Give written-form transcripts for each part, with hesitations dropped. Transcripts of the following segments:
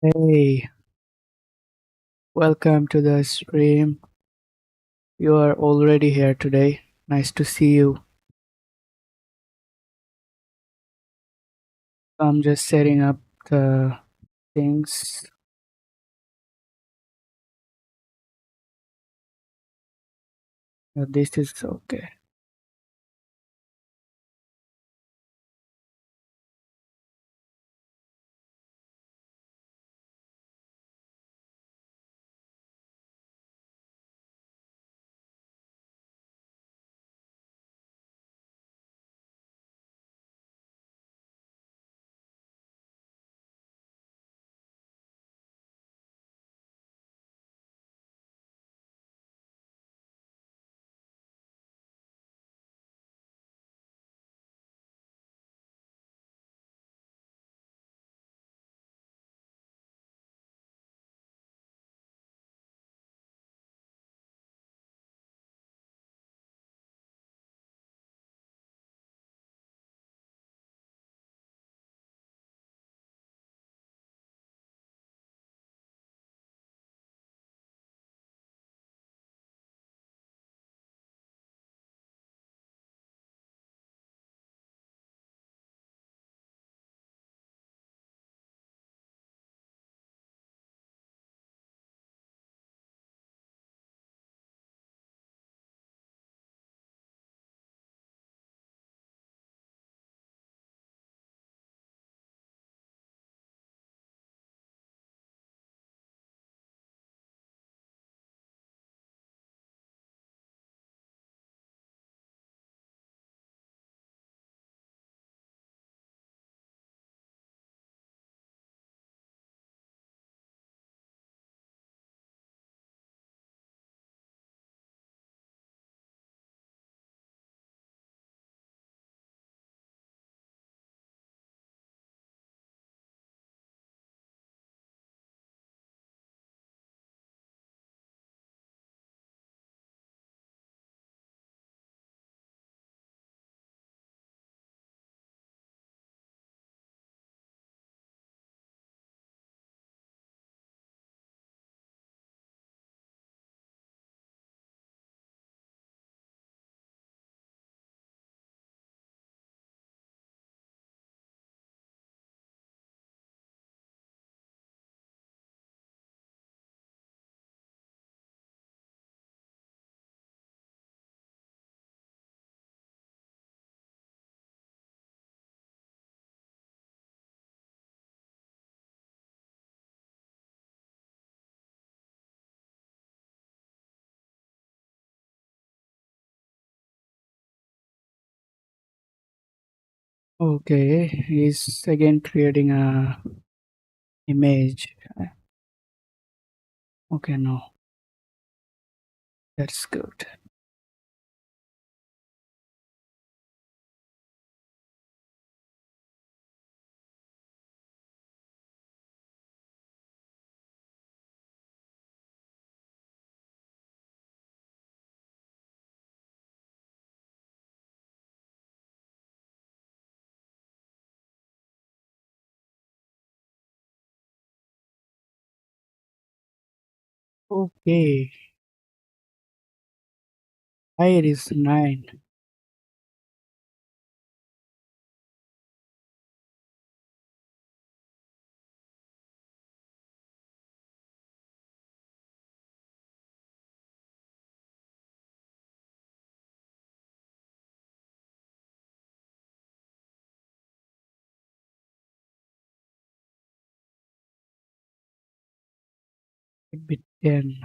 Hey, welcome to the stream. You are already here today. Nice to see you. I'm just setting up the things. This is okay. Okay, he's again creating a image. Okay, no, that's good. Okay, height is 9. Could be 10.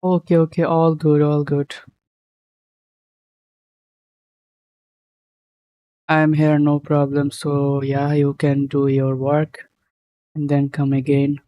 Okay, okay, all good, all good. I'm here, no problem. So, yeah, you can do your work and then come again.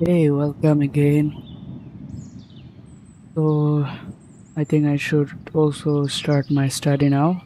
Hey, welcome again. So, I think I should also start my study now.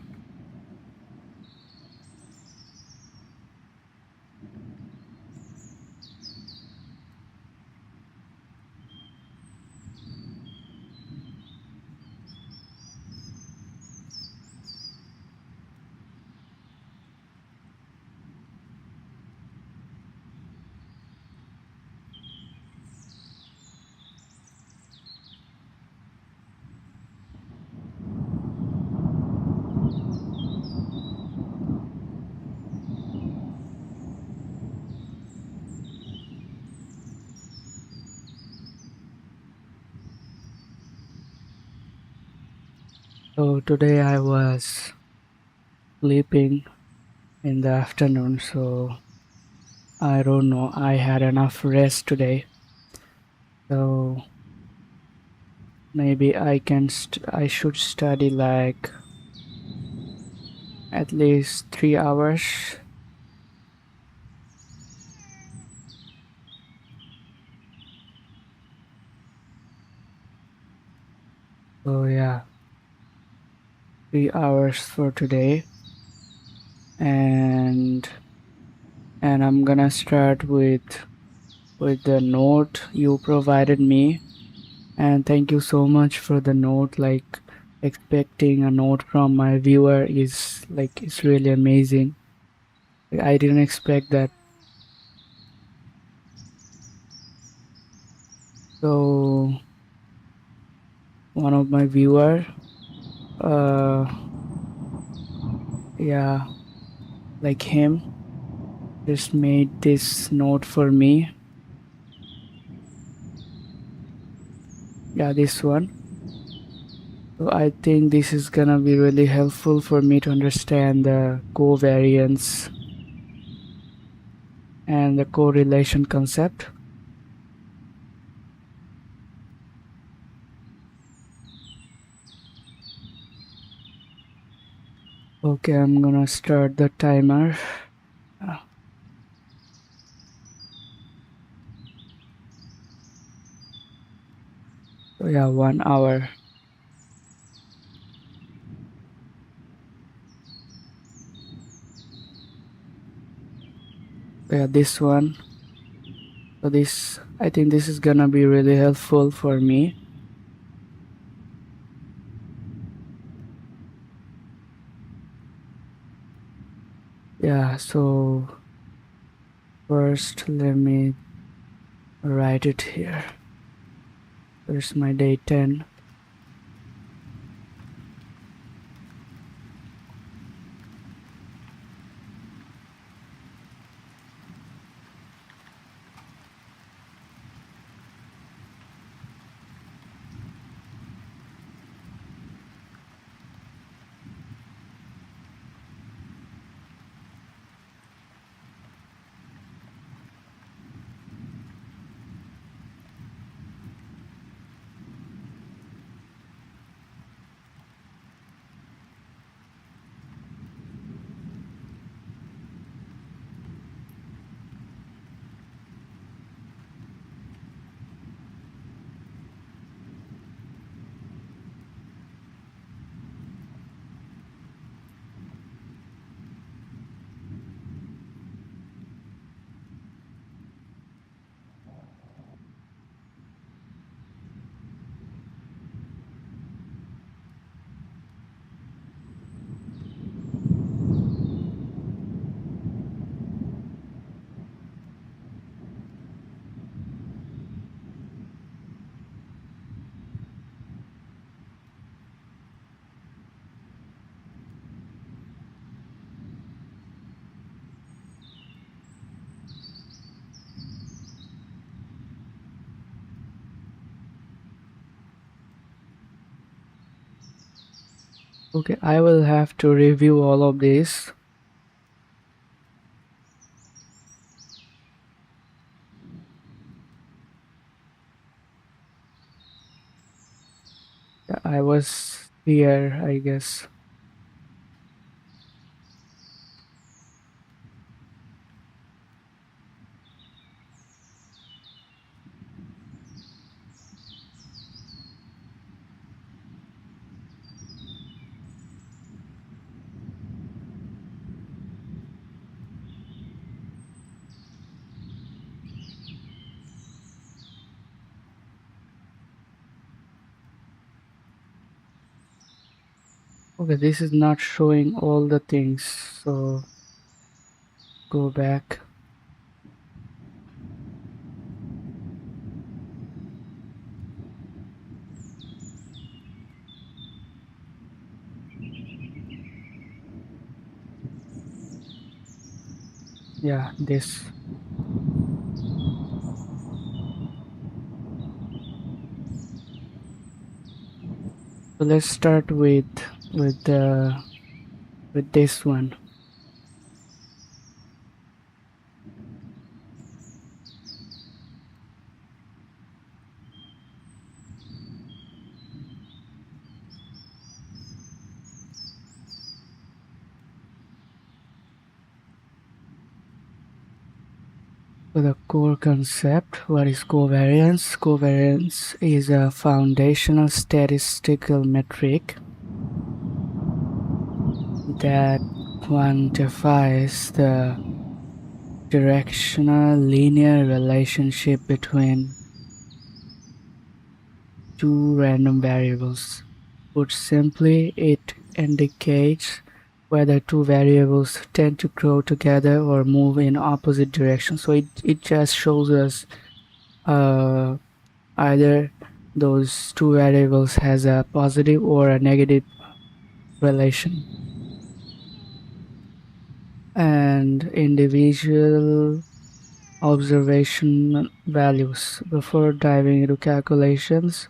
So, today I was sleeping in the afternoon, so I don't know, I had enough rest today. So, maybe I should study like at least 3 hours. So, yeah, 3 hours for today. And I'm gonna start with the note you provided me. And thank you so much for the note. Like, expecting a note from my viewer is like, it's really amazing. I didn't expect that. So one of my viewer, uh yeah, like him, just made this note for me. Yeah, this one. So I think this is gonna be really helpful for me to understand the covariance and the correlation concept. Okay, I'm gonna start the timer. Uh, So yeah, 1 hour. So yeah, this one. So this, I think this is gonna be really helpful for me. Yeah, so first let me write it here. There's my day 10. Okay, I will have to review all of this. Yeah, I was here, I guess. Okay, this is not showing all the things, so go back. Yeah, this. So let's start with the with this one. So the core concept, what is covariance? Covariance is a foundational statistical metric that quantifies the directional linear relationship between two random variables. Put simply, it indicates whether two variables tend to grow together or move in opposite directions. So it just shows us either those two variables has a positive or a negative relation. And individual observation values. Before diving into calculations,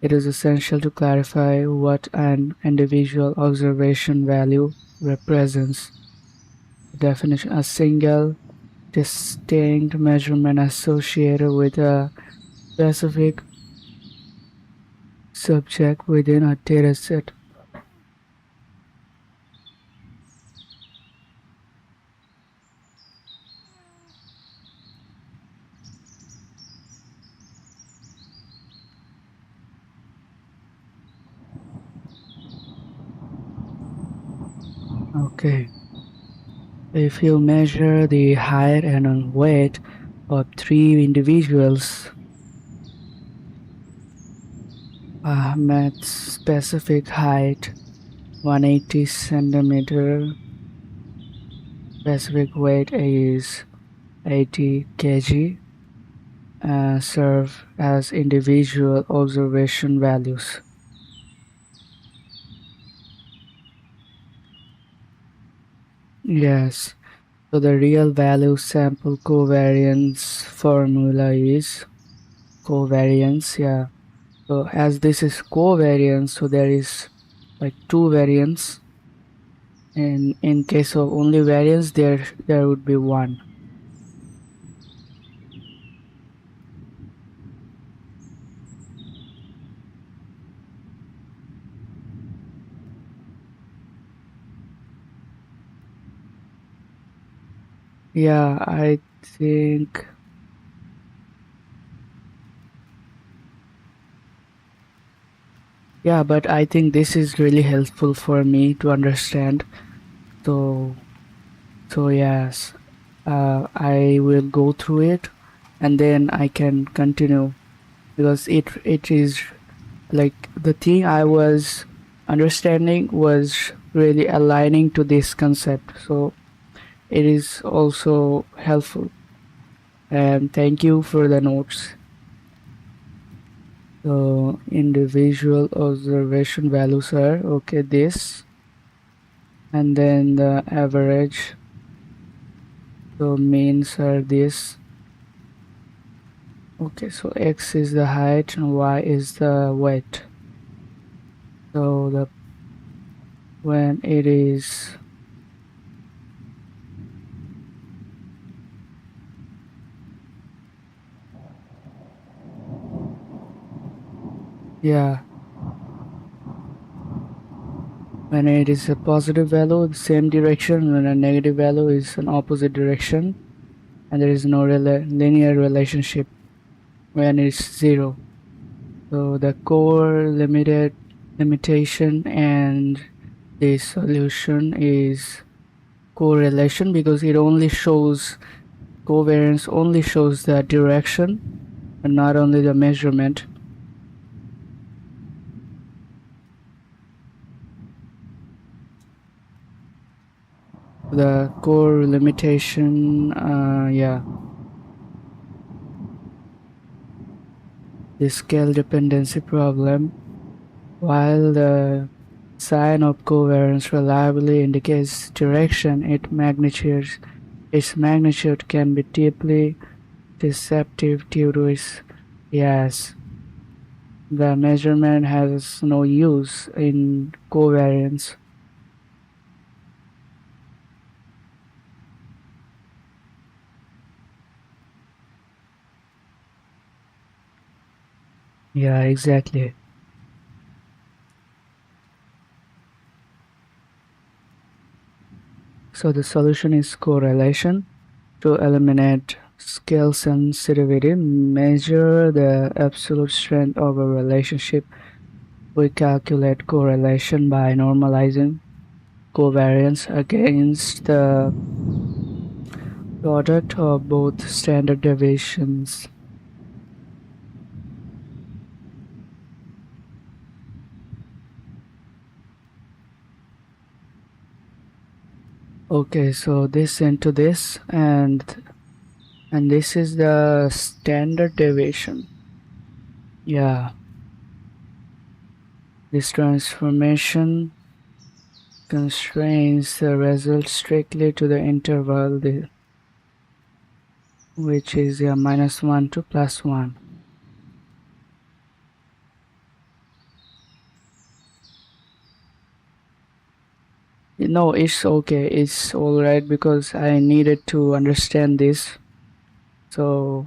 it is essential to clarify what an individual observation value represents. Definition: a single distinct measurement associated with a specific subject within a dataset. Okay. If you measure the height and weight of three individuals, Ahmed's specific height 180 centimeter, specific weight is 80 kg, serve as individual observation values. Yes, so the real value sample covariance formula is covariance, yeah. So as this is covariance, so there is like two variants. And in case of only variance, there would be one. Yeah, I think. Yeah, but I think this is really helpful for me to understand. So, so yes, I will go through it, and then I can continue because it is like the thing I was understanding was really aligning to this concept. So it is also helpful. And thank you for the notes. So individual observation values are okay this, and then the average. So means are this. Okay, so x is the height and y is the weight. So the when it is yeah, when it is a positive value, the same direction. When a negative value is an opposite direction, and there is no linear relationship when it's zero. So the core limitation and the solution is correlation, because it only shows covariance only shows the direction and not only the measurement. The core limitation, yeah, the scale dependency problem. While the sign of covariance reliably indicates direction, its magnitude can be deeply deceptive due to its, yes, the measurement has no use in covariance. Yeah, exactly. So the solution is correlation. To eliminate scale sensitivity, measure the absolute strength of a relationship. We calculate correlation by normalizing covariance against the product of both standard deviations. Okay, so this into this, and this is the standard deviation. Yeah, this transformation constrains the result strictly to the interval, which is -1 to +1. No, it's okay. It's all right because I needed to understand this. So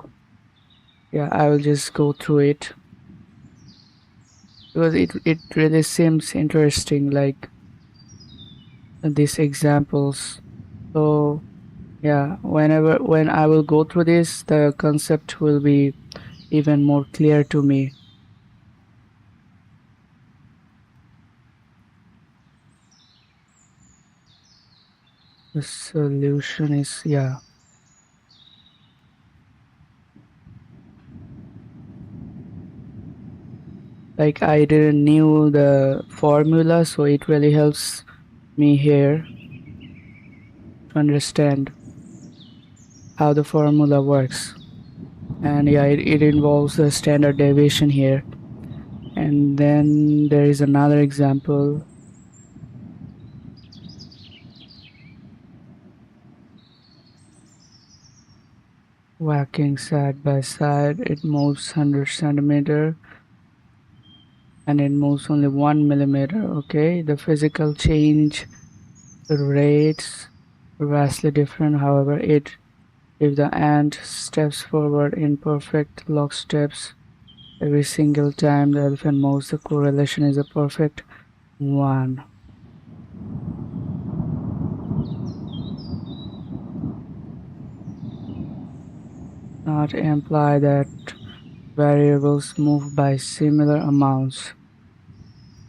yeah, I will just go through it because it really seems interesting, like these examples. So yeah, when I will go through this, the concept will be even more clear to me. The solution is, yeah, like I didn't knew the formula, so it really helps me here to understand how the formula works. And yeah, it involves the standard deviation here. And then there is another example. Walking side by side, it moves 100 centimeter and it moves only 1 millimeter. Okay, the physical change rates are vastly different. However, if the ant steps forward in perfect locksteps every single time the elephant moves, the correlation is a perfect one. Not imply that variables move by similar amounts.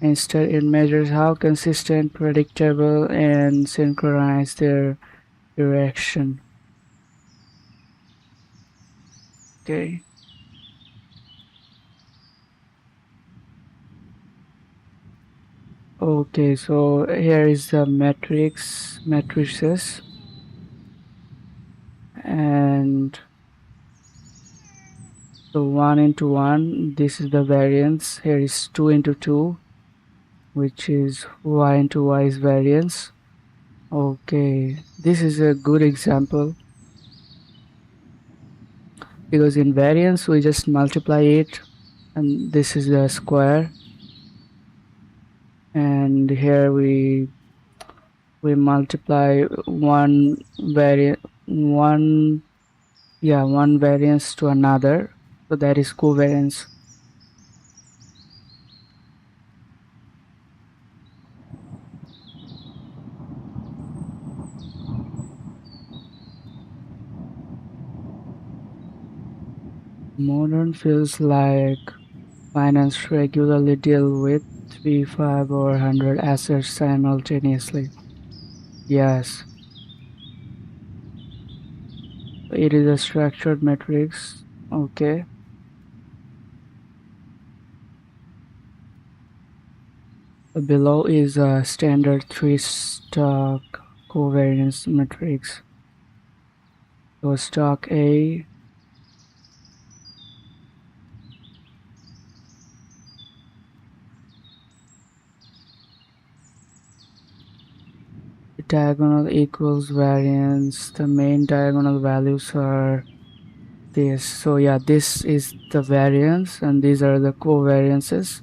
Instead, it measures how consistent, predictable, and synchronized their direction. Okay. Okay, so here is the matrices, and so 1 into 1, this is the variance. Here is 2 into 2, which is y into y is variance. Okay, this is a good example because in variance we just multiply it, and this is the square, and here we multiply one one variance to another, so that is covariance. Modern fields like finance regularly deal with 3, 5, or 100 assets simultaneously. Yes, it is a structured matrix. Okay. Below is a standard three stock covariance matrix. So stock A, diagonal equals variance. The main diagonal values are this. So yeah, this is the variance and these are the covariances.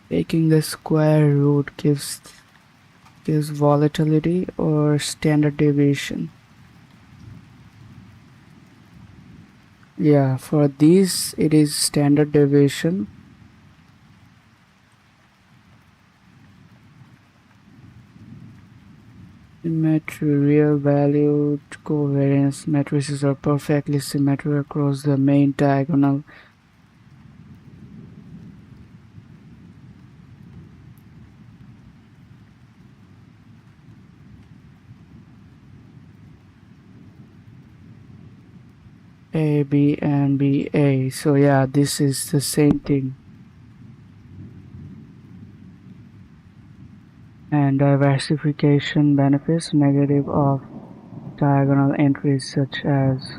Taking the square root gives volatility or standard deviation. Yeah, for these it is standard deviation. Symmetry, real valued covariance matrices are perfectly symmetric across the main diagonal. A, B, and B, A. So yeah, this is the same thing. And diversification benefits negative of diagonal entries such as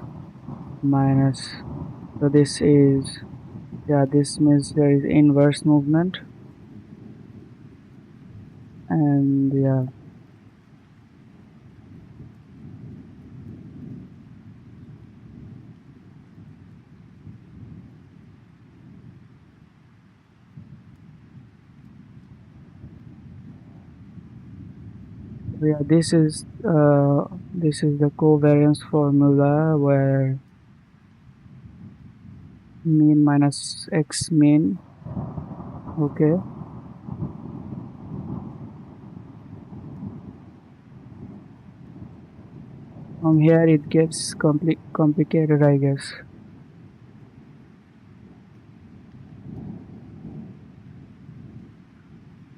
minus. So this is, yeah, this means there is inverse movement. And yeah, yeah, this is the covariance formula where mean minus x mean. Okay, from here it gets complicated, I guess.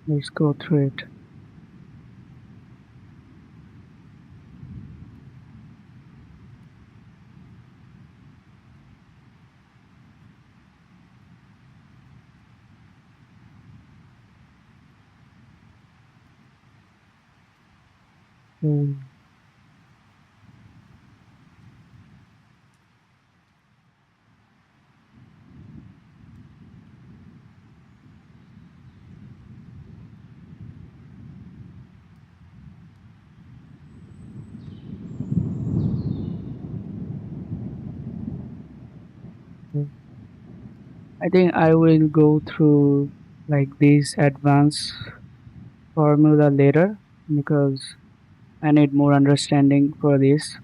Let's go through it. Hmm. I think I will go through like this advanced formula later because I need more understanding for this.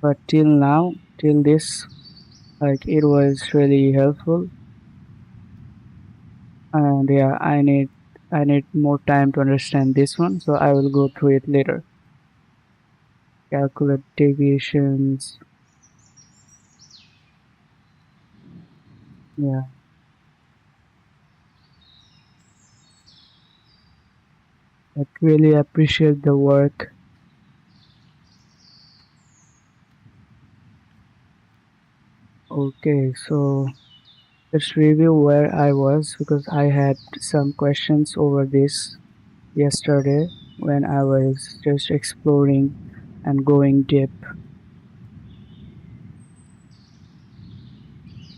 But till now, till this, like it was really helpful. And yeah, I need more time to understand this one, so I will go through it later. Calculate deviations. Yeah, I really appreciate the work. Okay, so let's review where I was because I had some questions over this yesterday when I was just exploring and going deep.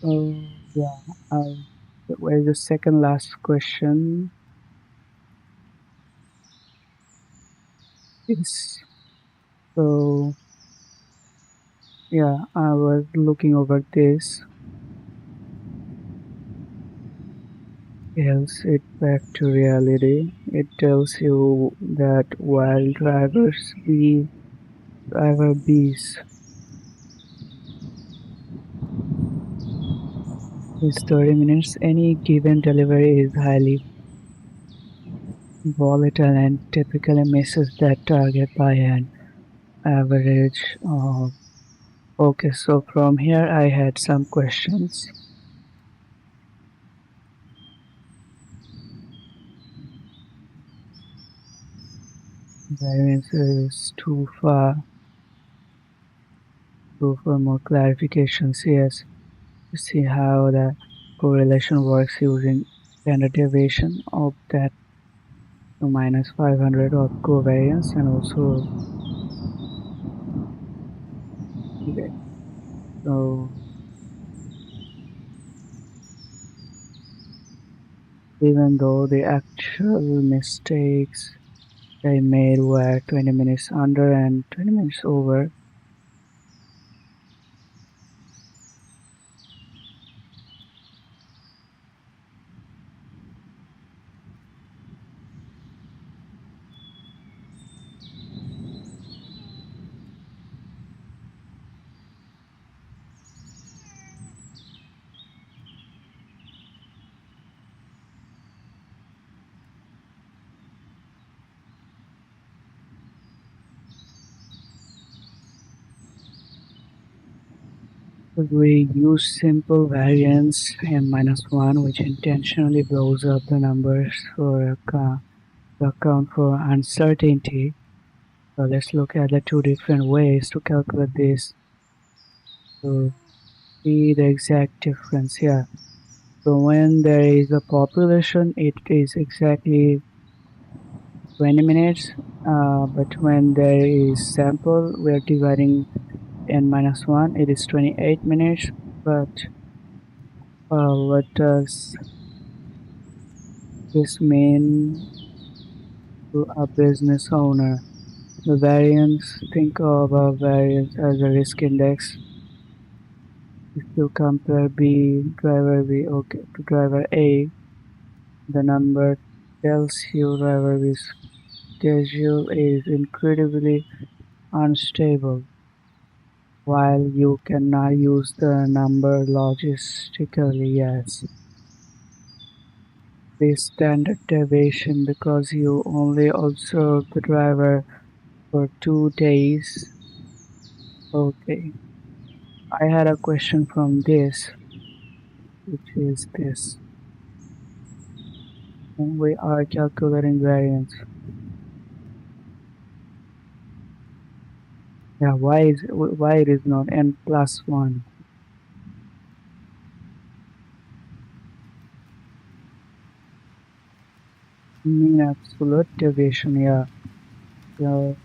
So yeah, I, where's the second last question? Is so yeah, I was looking over this. Tells it back to reality. It tells you that while driver B's is 30 minutes, any given delivery is highly volatile and typically misses that target by an average of Okay, so from here I had some questions. Variance is too far more clarifications. Yes, to see how the correlation works using standard deviation of that to minus 500 of covariance and also okay, so even though the actual mistakes they made were 20 minutes under and 20 minutes over, we use simple variance n minus 1 which intentionally blows up the numbers to account for uncertainty. So let's look at the two different ways to calculate this to see the exact difference here. So when there is a population, it is exactly 20 minutes. But when there is sample, we are dividing n minus 1, it is 28 minutes. But what does this mean to a business owner? The variance, think of a variance as a risk index. If you compare driver B, okay, to driver A, the number tells you driver B's schedule is incredibly unstable, while you cannot use the number logistically as the standard deviation because you only observe the driver for 2 days. Okay, I had a question from this, which is this. When we are calculating variance, yeah, why it is not n plus 1? Mean absolute deviation, yeah. The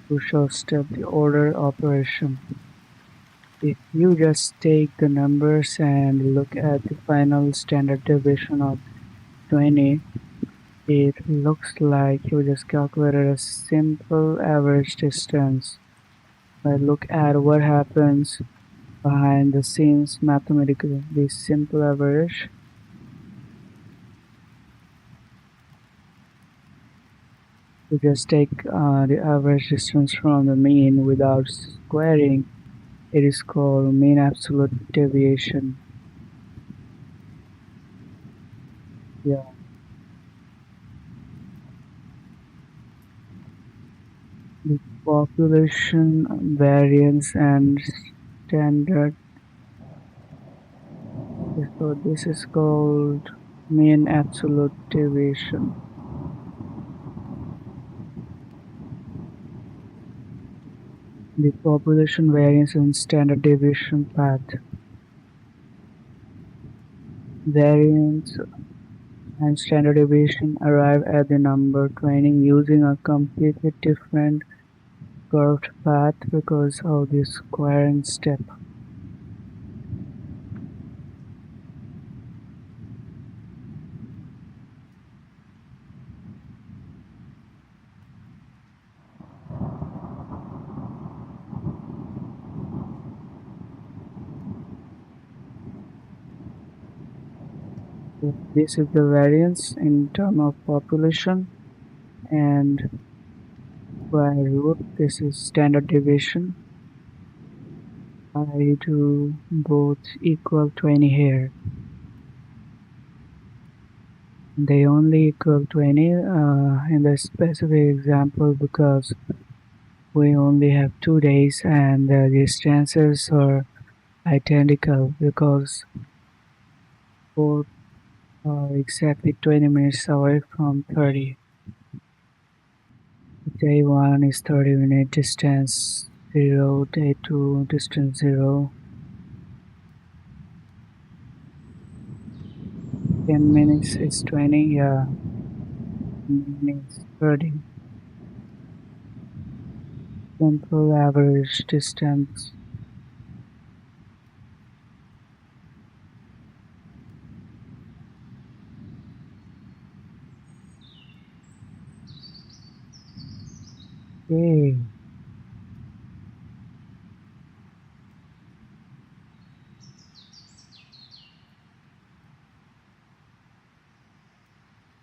crucial step, the order operation. If you just take the numbers and look at the final standard deviation of 20, it looks like you just calculated a simple average distance. But look at what happens behind the scenes mathematically. This simple average, you just take the average distance from the mean without squaring. It is called mean absolute deviation. Yeah. The population variance and standard. So this is called mean absolute deviation. The population variance and standard deviation path. Variance and standard deviation arrive at the number 20 using a completely different curved path because of the squaring step. So this is the variance in terms of population and square root. This is standard deviation. I do both equal 20 here. They only equal 20 in the specific example because we only have 2 days and the distances are identical because both are exactly 20 minutes away from 30. Day 1 is 30-minute distance 0, day 2 distance 0, 10 minutes is 20, yeah, minutes 30. Simple average distance. Okay,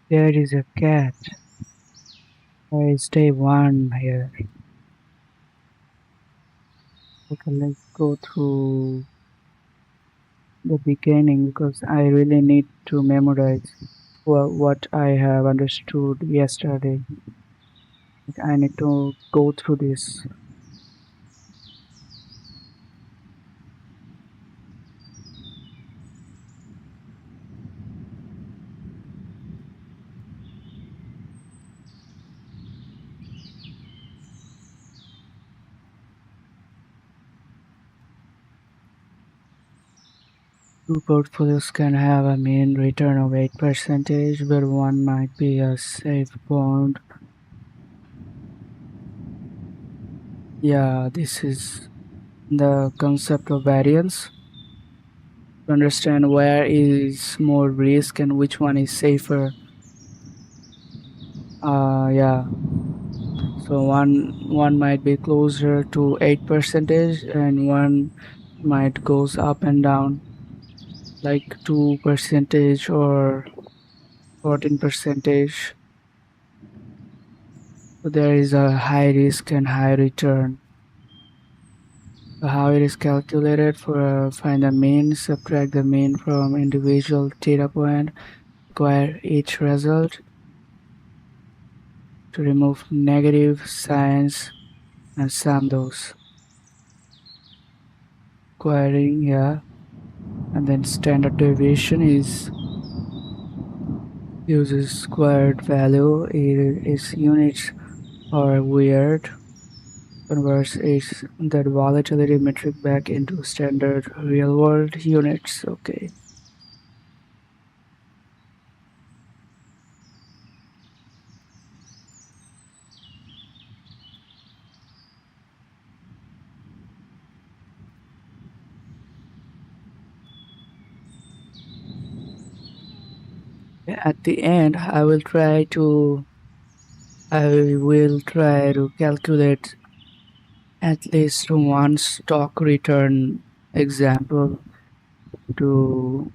there is a cat. There is day 1 here. Okay, let's go through the beginning because I really need to memorize what I have understood yesterday. I need to go through this. Two portfolios can have a mean return of 8%, but one might be a safe bond. Yeah, this is the concept of variance. To understand where is more risk and which one is safer. Yeah. So one might be closer to 8% and one might goes up and down like 2% or 14%. So there is a high risk and high return. So how it is calculated for find the mean, subtract the mean from individual data point, acquire each result to remove negative signs and sum those. Acquiring, yeah, and then standard deviation is uses squared value. It is units are weird. Converts is that volatility metric back into standard real world units. Okay. At the end, I will try to calculate at least one stock return example to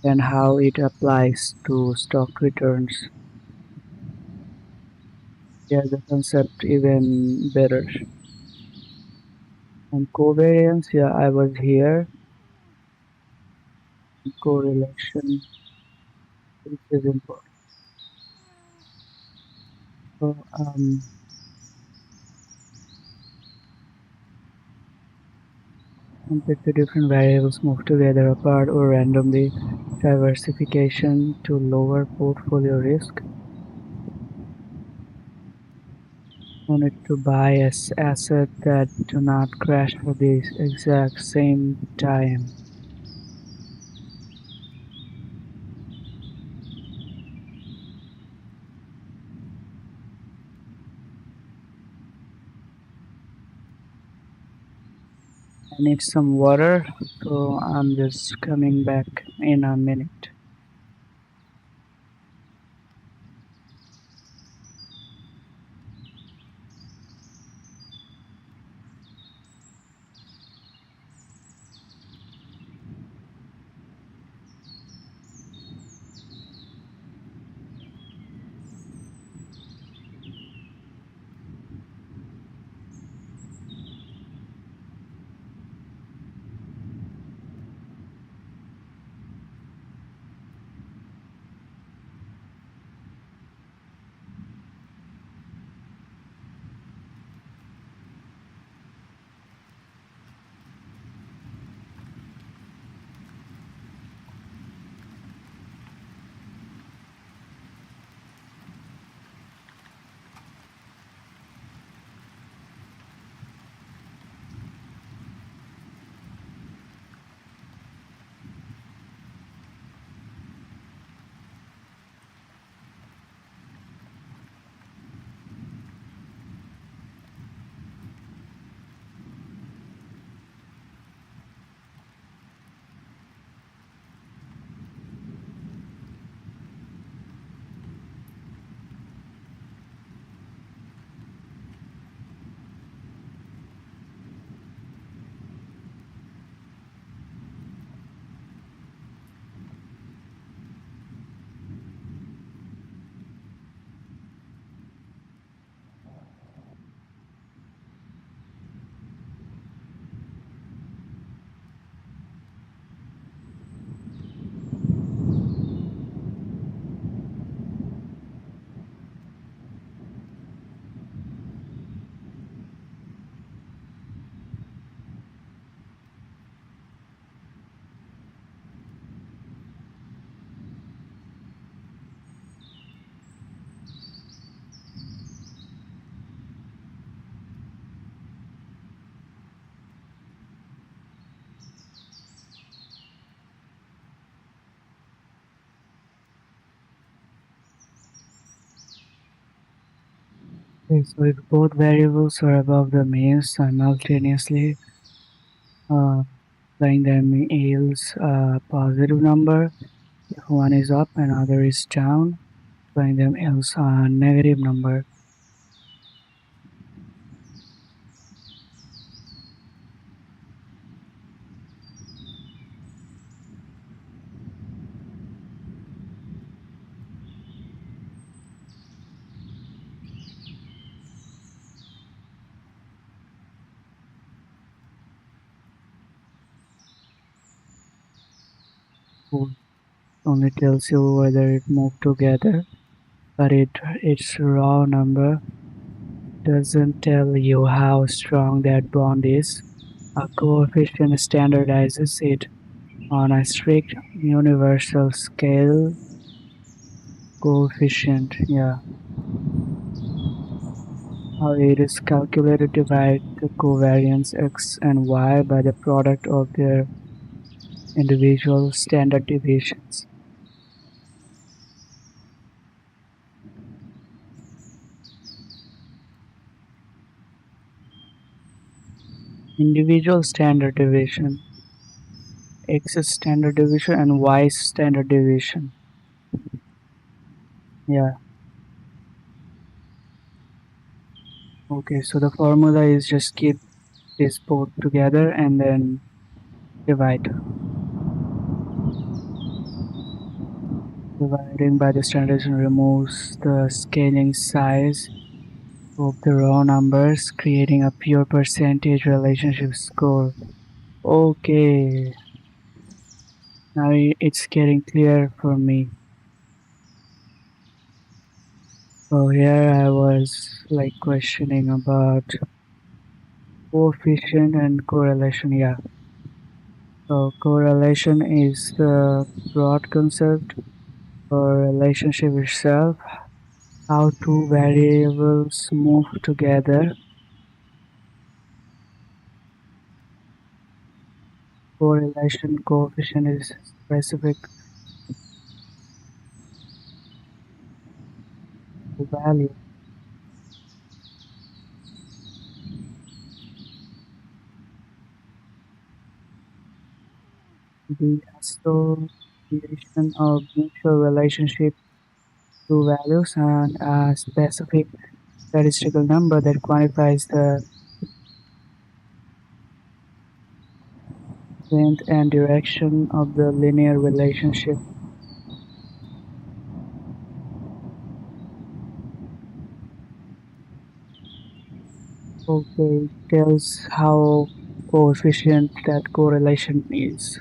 and how it applies to stock returns. Yeah, the concept even better. And covariance, yeah, I was here. Correlation, which is important. So, compare the different variables move together apart or randomly diversification to lower portfolio risk. No need to buy assets that do not crash at the exact same time. I need some water, so I'm just coming back in a minute. Okay, so if both variables are above the mean simultaneously, uh, then them yields a positive number. If one is up and other is down, then them yields a negative number. Who only tells you whether it moved together, but its raw number doesn't tell you how strong that bond is. A coefficient standardizes it on a strict universal scale coefficient. Yeah, how it is calculated divide the covariance x and y by the product of their individual standard deviations. Individual standard deviation, x is standard deviation and y is standard deviation. Yeah. Okay, so the formula is just keep this both together and then divide. Dividing by the standardization removes the scaling size of the raw numbers, creating a pure percentage relationship score. Okay, now it's getting clear for me. So here I was like questioning about coefficient and correlation. Yeah, so correlation is the broad concept for relationship itself, how two variables move together. Correlation coefficient is specific value. The association of mutual relationship to values and a specific statistical number that quantifies the length and direction of the linear relationship. Okay, tells how coefficient that correlation is.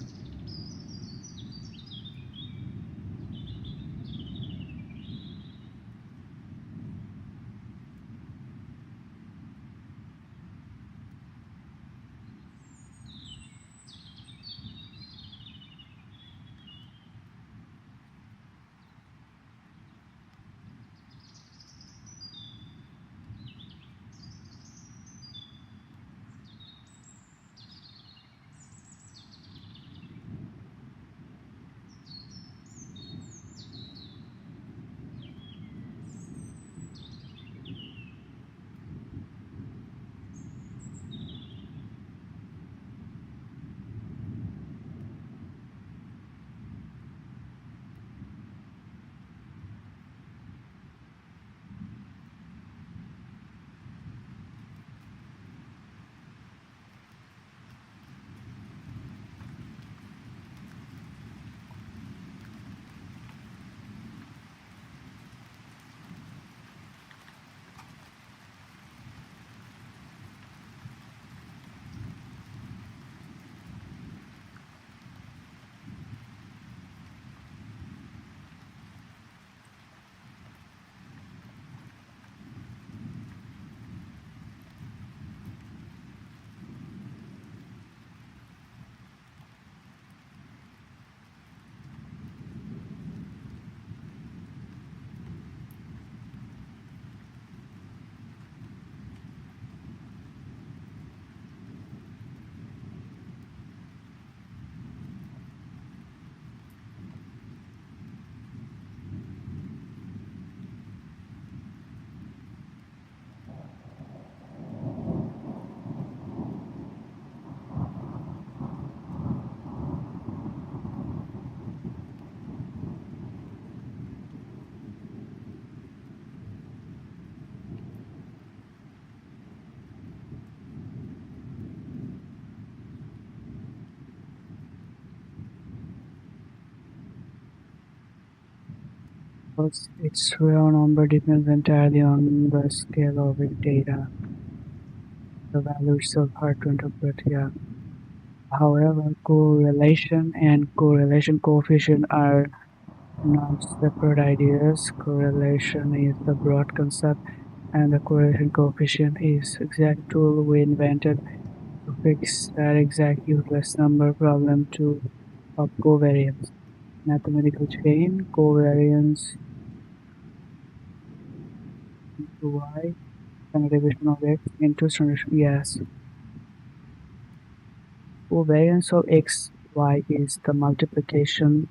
because its real number depends entirely on the scale of its data. The value itself hard to interpret here. However, correlation and correlation coefficient are not separate ideas. Correlation is the broad concept, and the correlation coefficient is exact tool we invented to fix that exact useless number problem of covariance. Mathematical chain, covariance into y, standard deviation of x into standard, yes. Covariance of x, y is the multiplication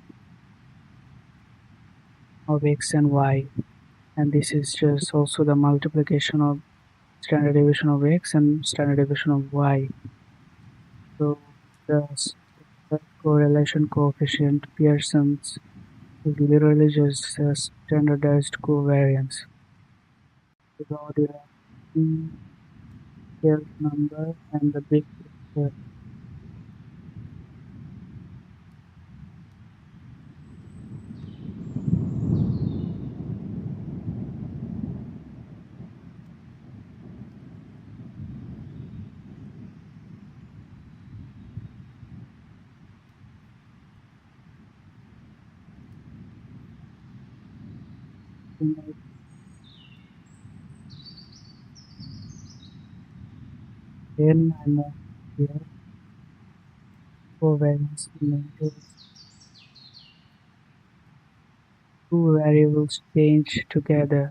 of x and y, and this is just also the multiplication of standard deviation of x and standard deviation of y. So the correlation coefficient Pearson's is literally just a standardized covariance. Without the scale number and the big picture. Then I move here covariance into two variables change together.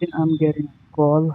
Then I'm getting a call.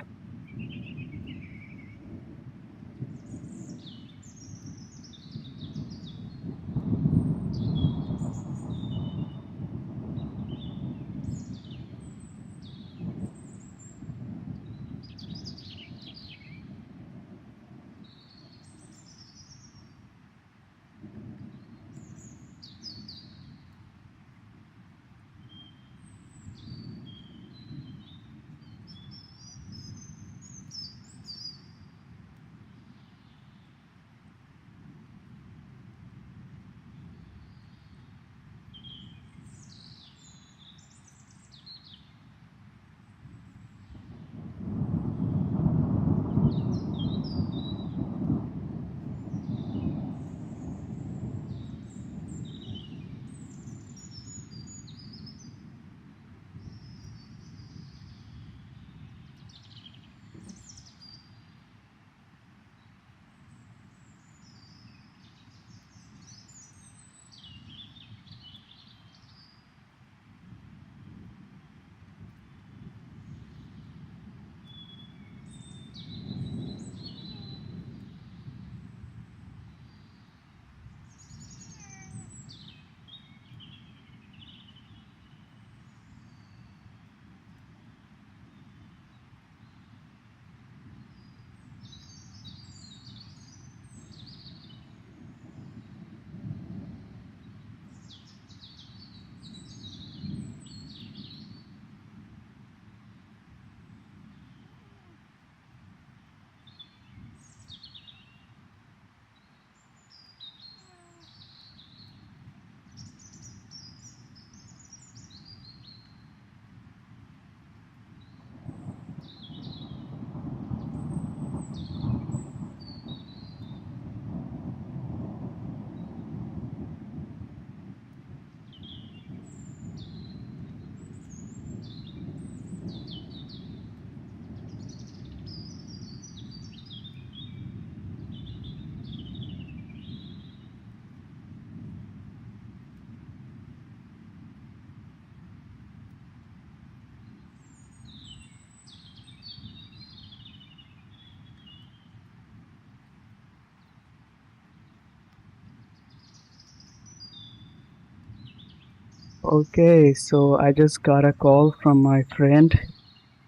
Okay, so I just got a call from my friend,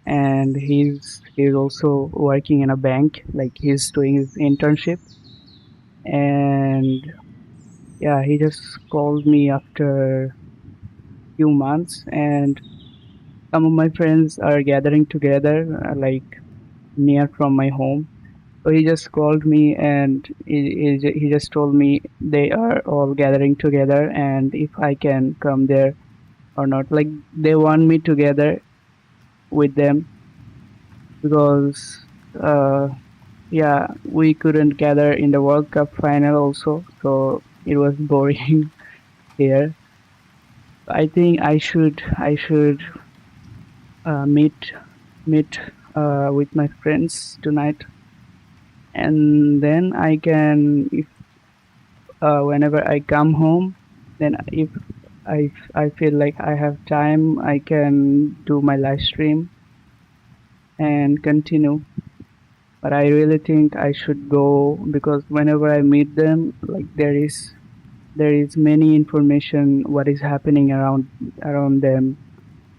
and he's also working in a bank. Like he's doing his internship, and yeah, he just called me after few months, and some of my friends are gathering together, like near from my home. So he just called me, and he just told me they are all gathering together, and if I can come there or not. Like they want me together with them because yeah, we couldn't gather in the World Cup final also, so it was boring here. I think I should meet with my friends tonight, and then I can, if whenever I come home, then if I feel like I have time, I can do my live stream and continue. But I really think I should go because whenever I meet them, like there is many information what is happening around them,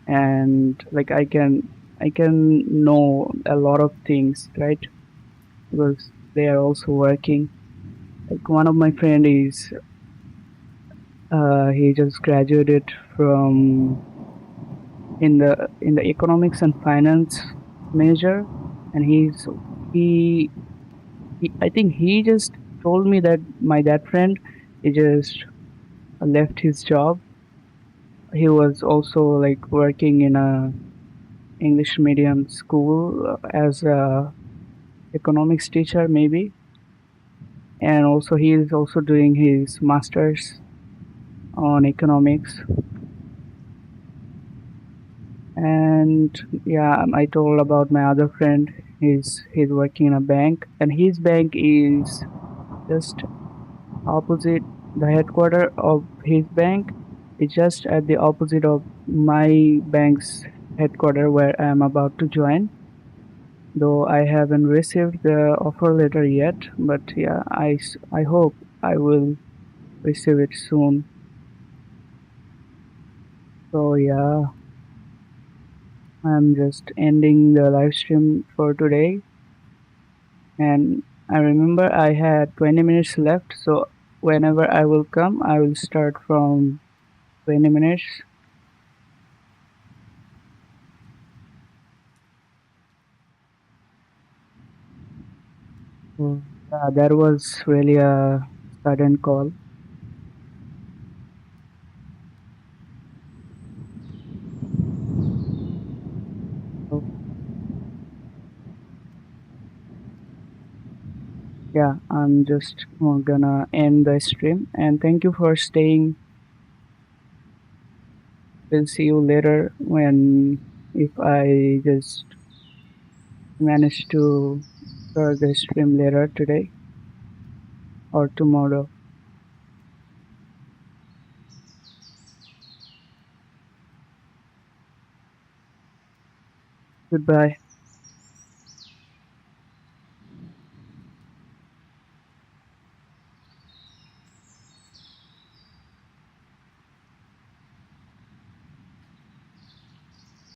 and like I can know a lot of things, right? Because they are also working. Like one of my friend is he just graduated from in the economics and finance major, and he I think he just told me that my that friend he just left his job. He was also like working in a English medium school as a economics teacher maybe, and also he is also doing his masters on economics. And yeah, I told about my other friend. He's working in a bank, and his bank is just opposite. The headquarter of his bank is just at the opposite of my bank's headquarter where I am about to join. Though I haven't received the offer letter yet, but yeah, I hope I will receive it soon. So yeah, I'm just ending the live stream for today, and I remember I had 20 minutes left, so whenever I will come, I will start from 20 minutes. So yeah, that was really a sudden call. So yeah, I'm just gonna end the stream, and thank you for staying. We'll see you later when if I just manage to start the stream later today or tomorrow. Goodbye.